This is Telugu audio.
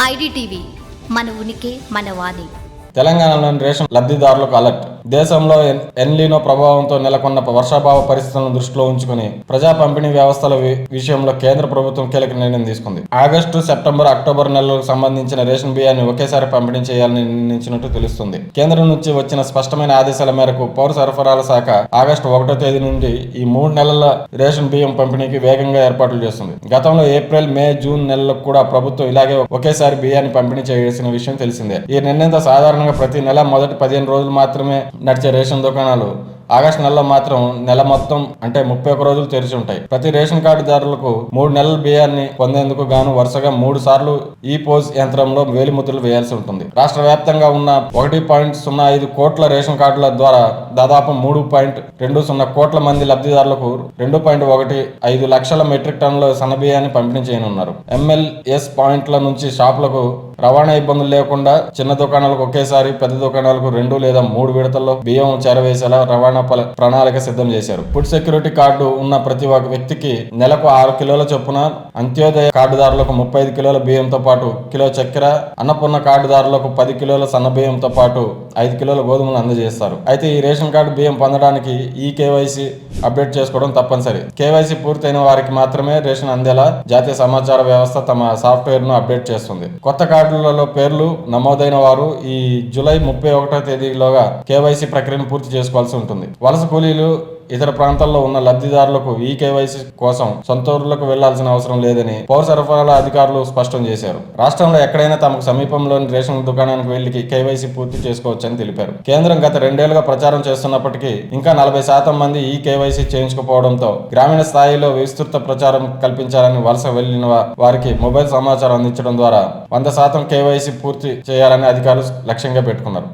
ఐడిటీవీ మన ఉనికి మన వాణి. తెలంగాణలోని రేషన్ లబ్ధిదారులకు అలర్ట్. దేశంలో ఎల్నినో ప్రభావంతో నెలకొన్న వర్షాభావ పరిస్థితులను దృష్టిలో ఉంచుకుని ప్రజా పంపిణీ వ్యవస్థల విషయంలో కేంద్ర ప్రభుత్వం కీలక నిర్ణయం తీసుకుంది. ఆగస్టు, సెప్టెంబర్, అక్టోబర్ నెలలకు సంబంధించిన రేషన్ బియ్యాన్ని ఒకేసారి పంపిణీ చేయాలని నిర్ణయించినట్టు తెలుస్తుంది. కేంద్రం నుంచి వచ్చిన స్పష్టమైన ఆదేశాల మేరకు పౌర సరఫరాల శాఖ ఆగస్టు 1వ తేదీ నుండి ఈ 3 నెలల రేషన్ బియ్యం పంపిణీకి వేగంగా ఏర్పాట్లు చేస్తుంది. గతంలో ఏప్రిల్, మే, జూన్ నెలలకు కూడా ప్రభుత్వం ఇలాగే ఒకేసారి బియ్యాన్ని పంపిణీ చేయాల్సిన విషయం తెలిసిందే. ఈ నిర్ణయంతో సాధారణంగా ప్రతి నెల మొదటి 15 రోజులు మాత్రమే నడిచే రేషన్ దుకాణాలు ఆగస్టు నెలలో మాత్రం నెల మొత్తం అంటే 31 రోజులు తెరిచి ఉంటాయి. ప్రతి రేషన్ కార్డుదారులకు 3 నెలల బియ్యాన్ని పొందేందుకు గాను వరుసగా 3 సార్లు ఈ పోజ్ యంత్రంలో వేలిముద్రలు వేయాల్సి ఉంటుంది. రాష్ట్ర వ్యాప్తంగా ఉన్న 1.05 కోట్ల రేషన్ కార్డుల ద్వారా దాదాపు 3.20 కోట్ల మంది లబ్ధిదారులకు 2.15 లక్షల మెట్రిక్ టన్నుల సన్నబియ్యాన్ని పంపిణీ చేయనున్నారు. MLS పాయింట్ల నుంచి షాపులకు రవాణా ఇబ్బందులు లేకుండా చిన్న దుకాణాలకు ఒకేసారి, పెద్ద దుకాణాలకు 2 లేదా 3 విడతల్లో బియ్యం చేరవేసేలా రవాణా ప్రణాళిక సిద్ధం చేశారు. ఫుడ్ సెక్యూరిటీ కార్డు ఉన్న ప్రతి ఒక్క వ్యక్తికి నెలకు 6 కిలోల చొప్పున, అంత్యోదయ కార్డుదారులకు 35 కిలోల బియ్యంతో పాటు కిలో చక్కెర, అన్నపూర్ణ కార్డుదారులకు 10 కిలోల సన్న బియ్యంతో పాటు 5 కిలోల గోధుమలు అందజేస్తారు. అయితే ఈ రేషన్ కార్డు బియ్యం పొందడానికి ఈ KYC అప్డేట్ చేసుకోవడం తప్పనిసరి. KYC పూర్తయిన వారికి మాత్రమే రేషన్ అందేలా జాతీయ సమాచార వ్యవస్థ తమ సాఫ్ట్వేర్ ను అప్డేట్ చేస్తుంది. కొత్త కార్డులలో పేర్లు నమోదైన వారు ఈ జూలై 31వ తేదీలోగా KYC ప్రక్రియను పూర్తి చేసుకోవాల్సి ఉంటుంది. వలస కూలీలు, ఇతర ప్రాంతాల్లో ఉన్న లబ్ధిదారులకు ఈ KYC కోసం సొంత ఊర్లకు వెళ్లాల్సిన అవసరం లేదని పౌర సరఫరాల అధికారులు స్పష్టం చేశారు. రాష్ట్రంలో ఎక్కడైనా తమకు సమీపంలోని రేషన్ దుకాణానికి వెళ్లి KYC పూర్తి చేసుకోవచ్చని తెలిపారు. కేంద్రం గత 2 ఏళ్లుగా ప్రచారం చేస్తున్నప్పటికీ ఇంకా 40% మంది ఈ KYC చేయించుకోకపోవడంతో గ్రామీణ స్థాయిలో విస్తృత ప్రచారం కల్పించాలని వలస వెళ్లిన వారికి మొబైల్ సమాచారం అందించడం ద్వారా 100% KYC పూర్తి చేయాలని అధికారులు లక్ష్యంగా పెట్టుకున్నారు.